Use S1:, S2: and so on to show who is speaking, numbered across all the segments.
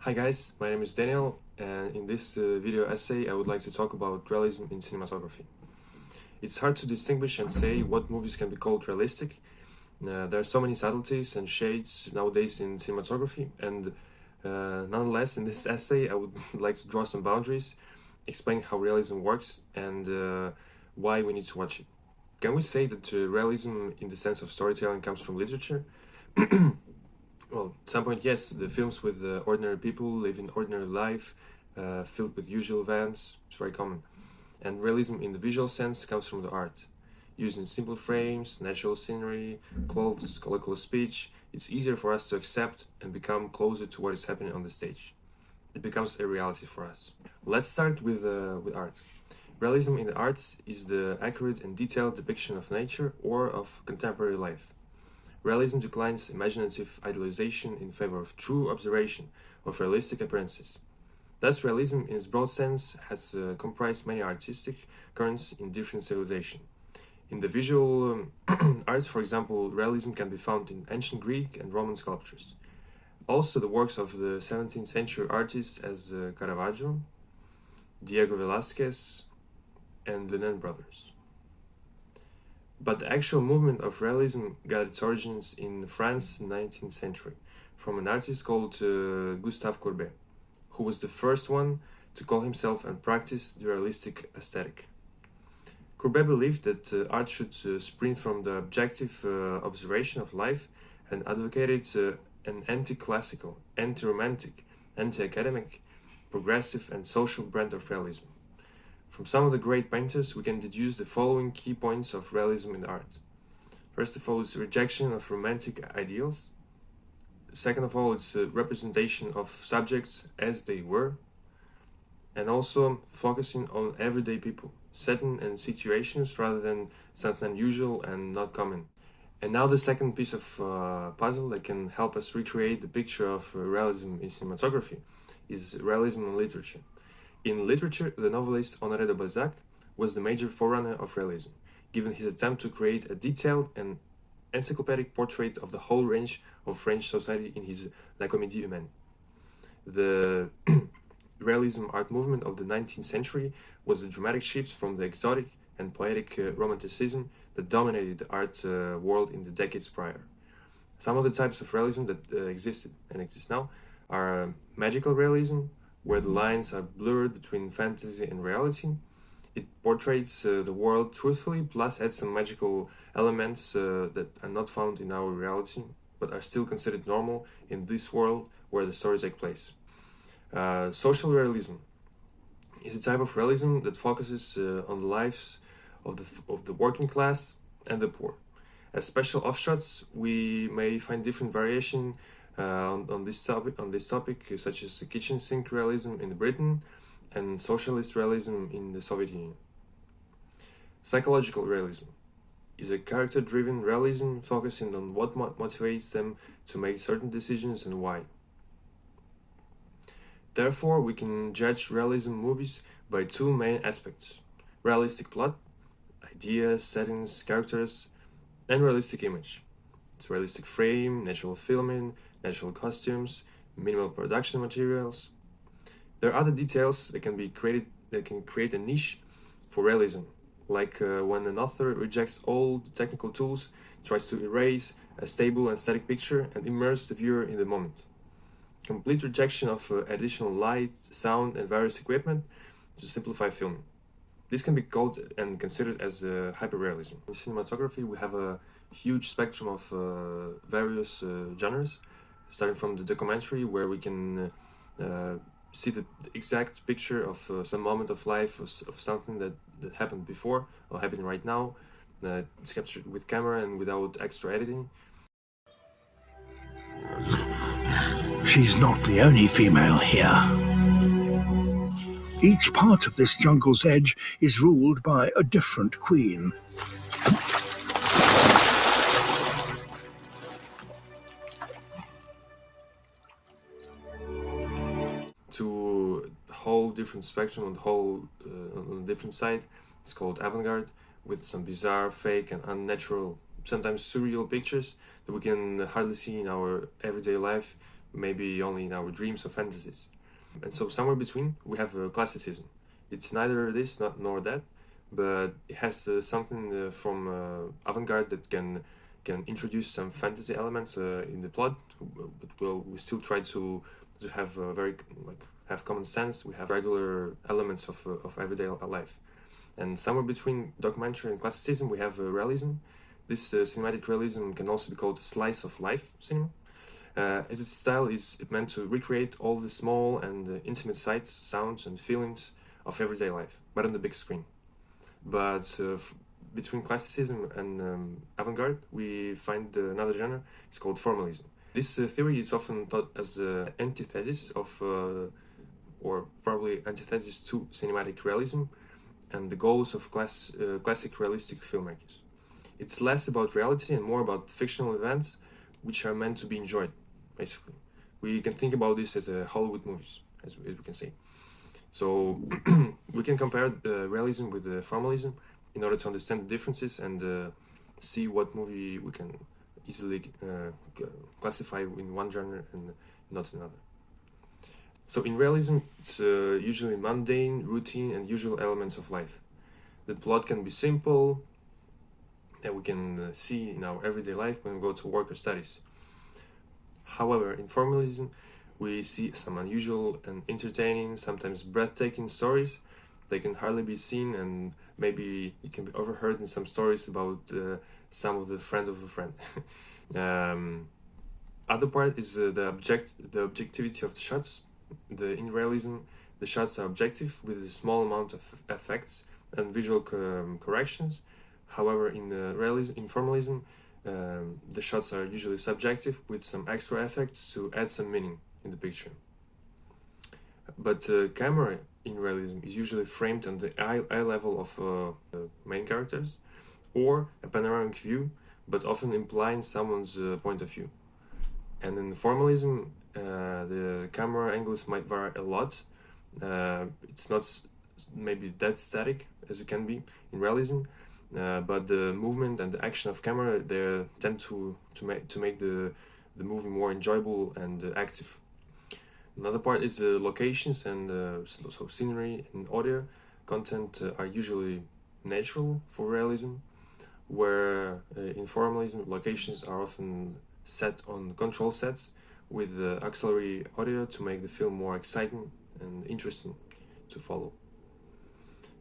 S1: Hi guys, my name is Daniel, and in this video essay I would like to talk about realism in cinematography. It's hard to distinguish and say what movies can be called realistic. There are so many subtleties and shades nowadays in cinematography, and nonetheless in this essay I would like to draw some boundaries, explain how realism works and why we need to watch it. Can we say that realism in the sense of storytelling comes from literature? Well, at some point, yes, the films with ordinary people living ordinary life, filled with usual events, it's very common. And realism in the visual sense comes from the art. Using simple frames, natural scenery, clothes, colloquial speech, it's easier for us to accept and become closer to what is happening on the stage. It becomes a reality for us. Let's start with art. Realism in the arts is the accurate and detailed depiction of nature or of contemporary life. Realism declines imaginative idealization in favor of true observation of realistic appearances. Thus, realism in its broad sense has comprised many artistic currents in different civilizations. In the visual arts, for example, realism can be found in ancient Greek and Roman sculptures. Also, the works of the 17th century artists as Caravaggio, Diego Velázquez, and Lenin brothers. But the actual movement of realism got its origins in France in the 19th century, from an artist called Gustave Courbet, who was the first one to call himself and practice the realistic aesthetic. Courbet believed that art should spring from the objective observation of life and advocated an anti-classical, anti-romantic, anti-academic, progressive and social brand of realism. From some of the great painters, we can deduce the following key points of realism in art. First of all, it's rejection of romantic ideals. Second of all, it's a representation of subjects as they were. And also focusing on everyday people, setting and situations rather than something unusual and not common. And now the second piece of puzzle that can help us recreate the picture of realism in cinematography is realism in literature. In literature, the novelist Honoré de Balzac was the major forerunner of realism, given his attempt to create a detailed and encyclopedic portrait of the whole range of French society in his La Comédie Humaine. The realism art movement of the 19th century was a dramatic shift from the exotic and poetic romanticism that dominated the art world in the decades prior. Some of the types of realism that existed and exist now are magical realism, where the lines are blurred between fantasy and reality. It portrays the world truthfully, plus adds some magical elements that are not found in our reality, but are still considered normal in this world where the stories take place. Social realism is a type of realism that focuses on the lives of the working class and the poor. As special offshoots, we may find different variation on this topic, such as kitchen sink realism in Britain and socialist realism in the Soviet Union. Psychological realism is a character-driven realism focusing on what motivates them to make certain decisions and why. Therefore, we can judge realism movies by two main aspects: realistic plot, ideas, settings, characters, and realistic image. It's realistic frame, natural filming, natural costumes, minimal production materials. There are other details that can be created that can create a niche for realism, like when an author rejects all the technical tools, tries to erase a stable and static picture and immerse the viewer in the moment. Complete rejection of additional light, sound, and various equipment to simplify filming. This can be called and considered as hyperrealism. In cinematography, we have a huge spectrum of various genres, starting from the documentary, where we can see the exact picture of some moment of life, of something that happened before or happening right now. It's captured with camera and without extra editing.
S2: She's not the only female here. Each part of this jungle's edge is ruled by a different queen.
S1: To a whole different spectrum, on a different side, it's called avant-garde, with some bizarre, fake and unnatural, sometimes surreal pictures that we can hardly see in our everyday life, maybe only in our dreams or fantasies. And so somewhere between we have classicism. It's neither this nor that, but it has something from avant-garde that can introduce some fantasy elements in the plot, but we still try to have very have common sense. We have regular elements of everyday life. And somewhere between documentary and classicism, we have realism. This cinematic realism can also be called slice of life cinema, as its style is meant to recreate all the small and intimate sights, sounds, and feelings of everyday life, but on the big screen. But between classicism and avant-garde, we find another genre. It's called formalism. This theory is often thought as an antithesis of, or probably antithesis to cinematic realism and the goals of classic realistic filmmakers. It's less about reality and more about fictional events which are meant to be enjoyed, basically. We can think about this as Hollywood movies, as we can say. So we can compare realism with formalism in order to understand the differences and see what movie we can easily classify in one genre and not another. So in realism, it's usually mundane, routine, and usual elements of life. The plot can be simple, that we can see in our everyday life when we go to work or studies. However, in formalism, we see some unusual and entertaining, sometimes breathtaking stories. They can hardly be seen, and maybe it can be overheard in some stories about some of the friend of a friend. Other part is the objectivity of the shots. In realism, the shots are objective with a small amount of effects and visual corrections. However, in formalism, the shots are usually subjective with some extra effects to add some meaning in the picture. But camera in realism is usually framed on the eye level of the main characters, or a panoramic view, but often implying someone's point of view. And in formalism, the camera angles might vary a lot. It's not maybe that static as it can be in realism, but the movement and the action of camera they tend to make the movie more enjoyable and active. Another part is the locations and so scenery and audio content are usually natural for realism, where in formalism locations are often set on control sets with auxiliary audio to make the film more exciting and interesting to follow.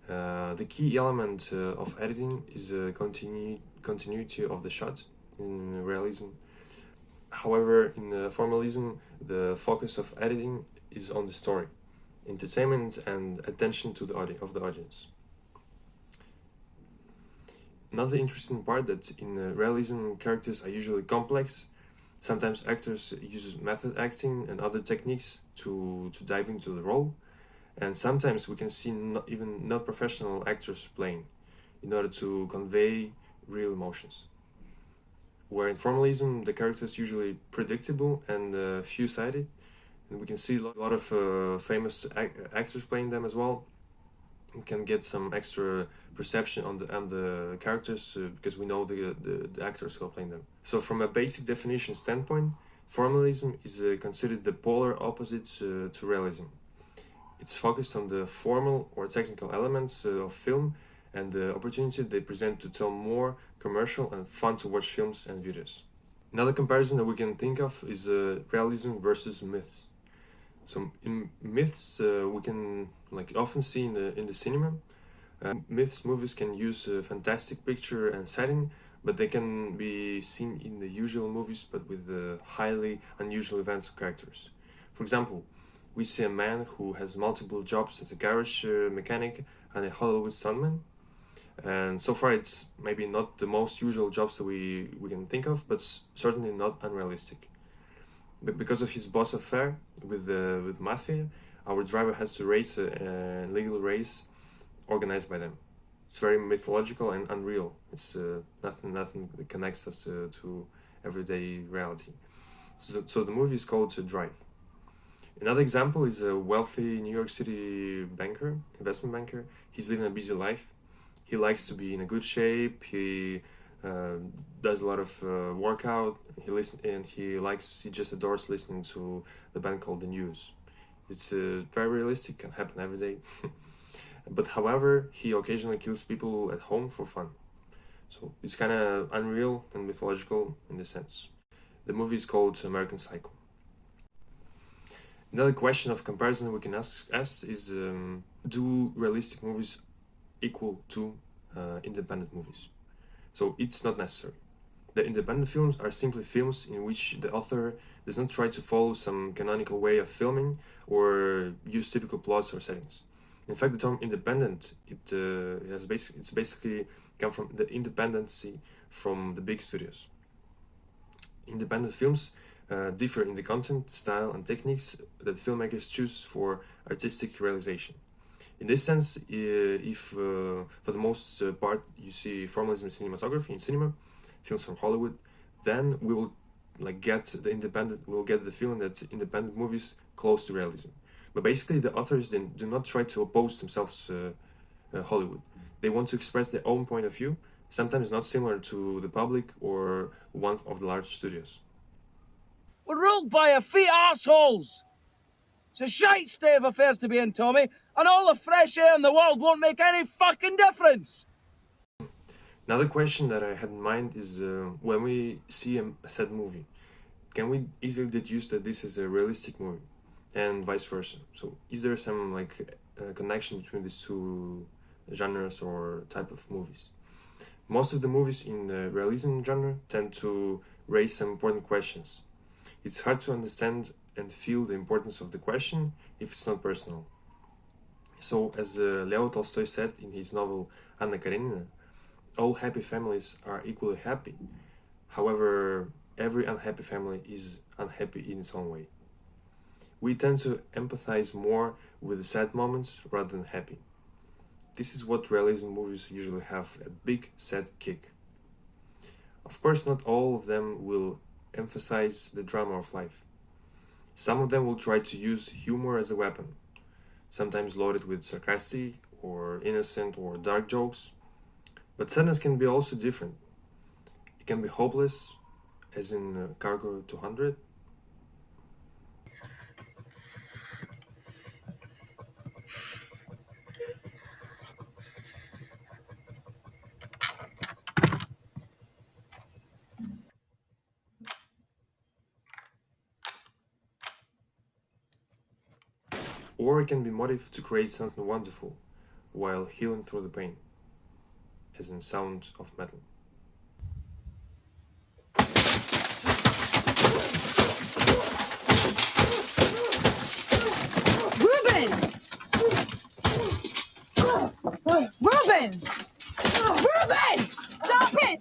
S1: The key element of editing is continuity of the shot in realism. However, in formalism, the focus of editing is on the story, entertainment, and attention to the audience. Another interesting part that in realism characters are usually complex. Sometimes actors use method acting and other techniques to dive into the role, and sometimes we can see even not professional actors playing in order to convey real emotions. Where in formalism the characters usually predictable and few-sided, and we can see a lot of famous actors playing them as well. We can get some extra perception on the characters because we know the actors who are playing them. So from a basic definition standpoint, formalism is considered the polar opposite to realism. It's focused on the formal or technical elements of film and the opportunity they present to tell more commercial and fun to watch films and videos. Another comparison that we can think of is realism versus myths. So in myths we can often see in the cinema. Myths movies can use a fantastic picture and setting, but they can be seen in the usual movies but with highly unusual events or characters. For example, we see a man who has multiple jobs as a garage mechanic and a Hollywood stuntman. And so far it's maybe not the most usual jobs that we can think of, but certainly not unrealistic. But because of his boss affair with mafia, our driver has to race a legal race organized by them. It's very mythological and unreal. It's nothing that connects us to everyday reality. So the movie is called Drive. Another example is a wealthy New York City investment banker. He's living a busy life. He likes to be in a good shape. He does a lot of workout. He just adores listening to the band called The News. It's very realistic, can happen every day. But however, he occasionally kills people at home for fun. So it's kind of unreal and mythological in this sense. The movie is called American Psycho. Another question of comparison we can ask is, do realistic movies equal to independent movies? So it's not necessary. The independent films are simply films in which the author does not try to follow some canonical way of filming or use typical plots or settings. In fact, the term independent it's basically come from the independency from the big studios. Independent films differ in the content, style, and techniques that filmmakers choose for artistic realization. In this sense, if for the most part you see formalism in cinematography in cinema, films from Hollywood, then we will we'll get the feeling that independent movies close to realism. But basically, the authors then do not try to oppose themselves Hollywood. They want to express their own point of view, sometimes not similar to the public or one of the large studios.
S3: We're ruled by effete arseholes. It's a shite state of affairs to be in, Tommy, and all the fresh air in the world won't make any fucking difference.
S1: Another question that I had in mind is when we see a sad movie, can we easily deduce that this is a realistic movie, and vice versa? So, is there some connection between these two genres or type of movies? Most of the movies in the realism genre tend to raise some important questions. It's hard to understand and feel the importance of the question if it's not personal. So, as Leo Tolstoy said in his novel Anna Karenina, all happy families are equally happy. However, every unhappy family is unhappy in its own way. We tend to empathize more with the sad moments rather than happy. This is what realism movies usually have, a big sad kick. Of course, not all of them will emphasize the drama of life. Some of them will try to use humor as a weapon, sometimes loaded with sarcastic or innocent or dark jokes. But sadness can be also different. It can be hopeless, as in Cargo 200. Or it can be motive to create something wonderful while healing through the pain, as in Sound of Metal.
S4: Ruben! Ruben! Ruben! Stop it!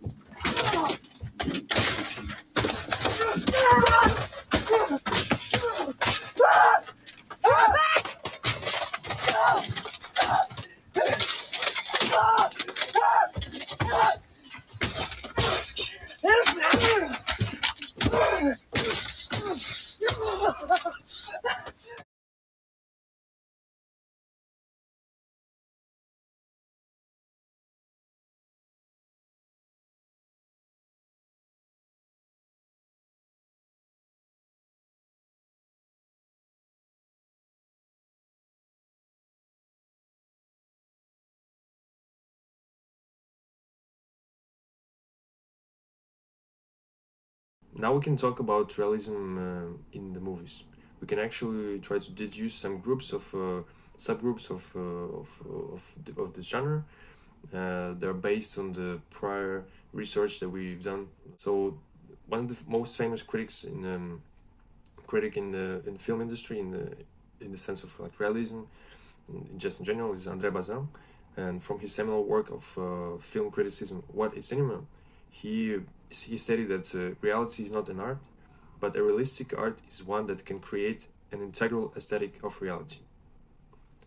S1: Now we can talk about realism in the movies. We can actually try to deduce some groups of subgroups of the genre. They're based on the prior research that we've done. So one of the most famous critics in the film industry in the sense of like realism, just in general, is André Bazin, and from his seminal work of film criticism, What is Cinema? He stated that reality is not an art, but a realistic art is one that can create an integral aesthetic of reality.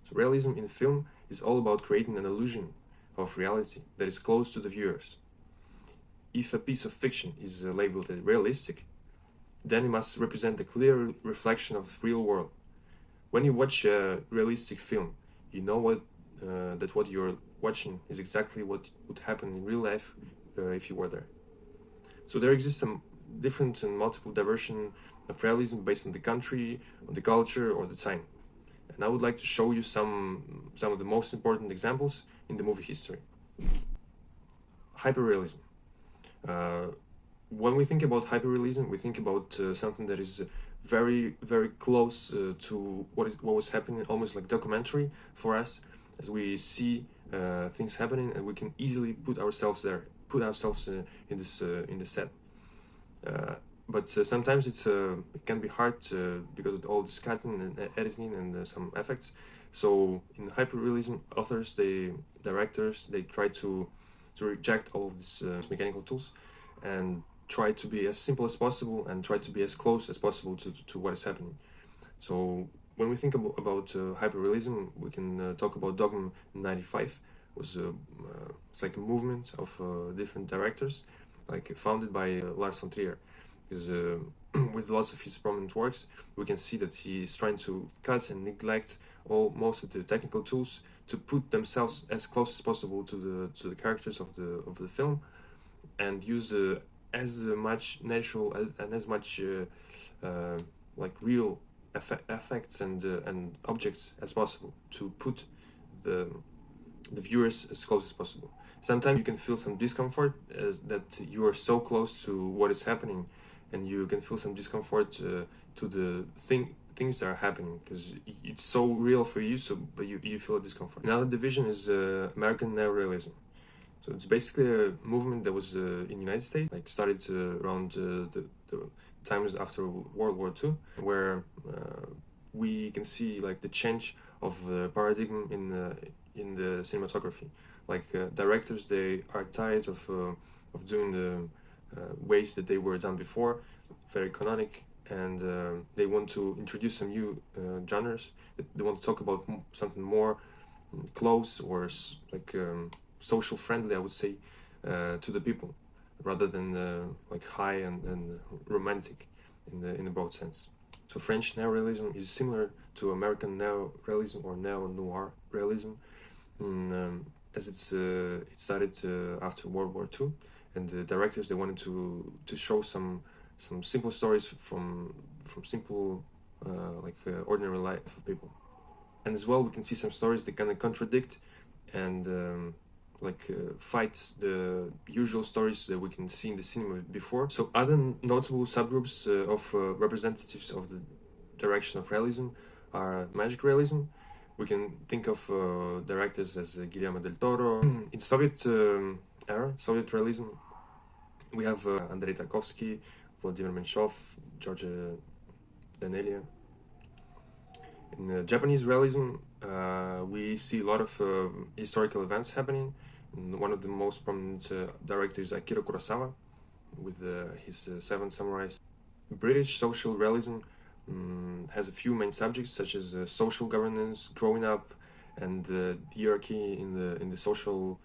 S1: So realism in film is all about creating an illusion of reality that is close to the viewers. If a piece of fiction is labeled as realistic, then it must represent a clear reflection of the real world. When you watch a realistic film, you know that what you're watching is exactly what would happen in real life if you were there. So there exists some different and multiple diversion of realism based on the country, on the culture, or the time. And I would like to show you some of the most important examples in the movie history. Hyperrealism. When we think about hyperrealism, we think about something that is very, very close to what was happening, almost like documentary for us, as we see things happening, and we can easily put ourselves there, in the set. But sometimes it can be hard because of all this cutting and editing and some effects. So in hyperrealism, directors, they try to reject all of these mechanical tools and try to be as simple as possible and try to be as close as possible to what is happening. So when we think about hyperrealism, we can talk about Dogma 95. It's like a movement of different directors, like founded by Lars von Trier. Because with lots of his prominent works, we can see that he is trying to cut and neglect most of the technical tools to put themselves as close as possible to the characters of the film, and use as much natural and as much like real effects and objects as possible to put the viewers as close as possible. Sometimes you can feel some discomfort that you are so close to what is happening, and you can feel some discomfort to the things that are happening because it's so real for you. But you feel a discomfort. Another division is American neorealism. So it's basically a movement that was in the United States, like started around the times after World War II, where we can see like the change of the paradigm in the cinematography. Like directors, they are tired of doing the ways that they were done before, very canonic, and they want to introduce some new genres. They want to talk about something more close or like social friendly, I would say, to the people, rather than like high and romantic in the broad sense. So French neorealism is similar to American neorealism or neo-noir realism, as it started after World War II, and the directors, they wanted to show some simple stories from simple ordinary life of people. And as well, we can see some stories that kind of contradict and fight the usual stories that we can see in the cinema before. So other notable subgroups of representatives of the direction of realism are magic realism. We can think of directors as Guillermo del Toro. In Soviet era, Soviet realism, we have Andrei Tarkovsky, Vladimir Menshov, George Danelia. In Japanese realism, we see a lot of historical events happening. And one of the most prominent directors is Akira Kurosawa, with his Seven Samurais. British social realism has a few main subjects, such as social governance, growing up, and the hierarchy in the social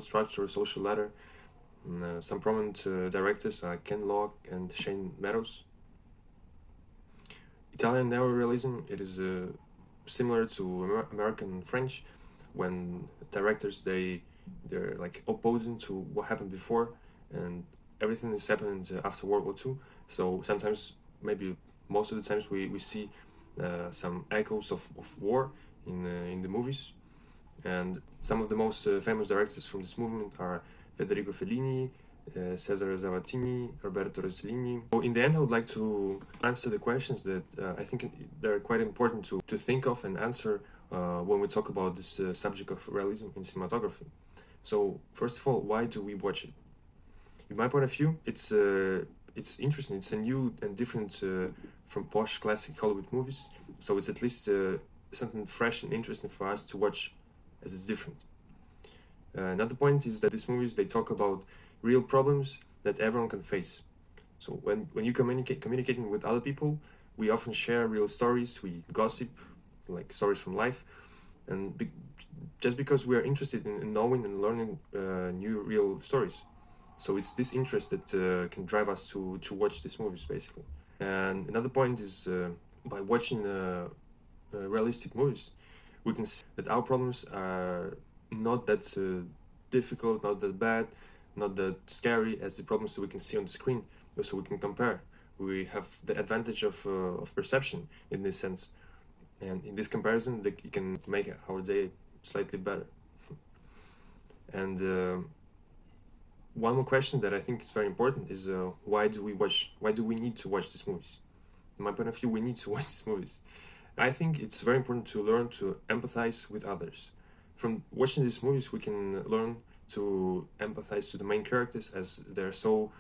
S1: structure, social ladder. Some prominent directors are Ken Loach and Shane Meadows. Italian neorealism, it is similar to American and French, when directors they're like opposing to what happened before, and everything is happening after World War II. So sometimes, maybe most of the times, we see some echoes of war in the movies. And some of the most famous directors from this movement are Federico Fellini, Cesare Zavattini, Roberto Rossellini. So in the end, I would like to answer the questions that I think they're quite important to think of and answer when we talk about this subject of realism in cinematography. So first of all, why do we watch it? In my point of view, it's interesting. It's a new and different from posh classic Hollywood movies. So it's at least something fresh and interesting for us to watch, as it's different. Another point is that these movies, they talk about real problems that everyone can face. So when you communicating with other people, we often share real stories, we gossip, like stories from life, and just because we are interested in knowing and learning new real stories. So it's this interest that can drive us to watch these movies, basically. And another point is by watching realistic movies, we can see that our problems are not that difficult, not that bad. not that scary as the problems that we can see on the screen, so we can compare. We have the advantage of perception in this sense, and in this comparison, you can make our day slightly better. And one more question that I think is very important is why do we need to watch these movies? In my point of view, we need to watch these movies. I think it's very important to learn to empathize with others. From watching these movies, we can learn to empathize to the main characters, as they're so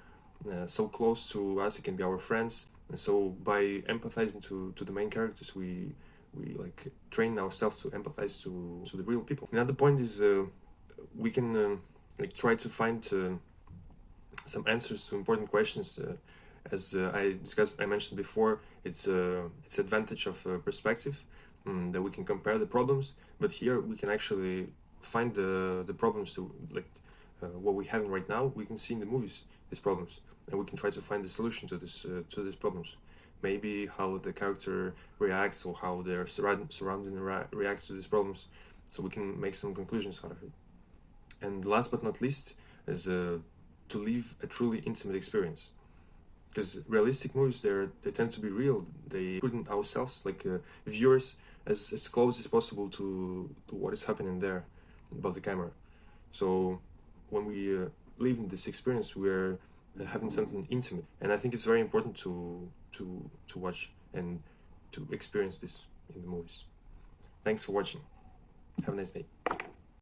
S1: close to us. It can be our friends, and so by empathizing to the main characters, we like train ourselves to empathize to the real people. Another point is we can like try to find some answers to important questions. As I mentioned before, it's advantage of perspective, that we can compare the problems. But here we can actually find the problems to what we have right now. We can see in the movies these problems, and we can try to find the solution to these problems. Maybe how the character reacts, or how their surrounding reacts to these problems, so we can make some conclusions out of it. And last but not least is to live a truly intimate experience. Because realistic movies, they tend to be real. They put in ourselves, like viewers, as close as possible to what is happening there above the camera. So when we live in this experience, we're having something intimate, and I think it's very important to watch and to experience this in the movies. Thanks for watching. Have a nice day.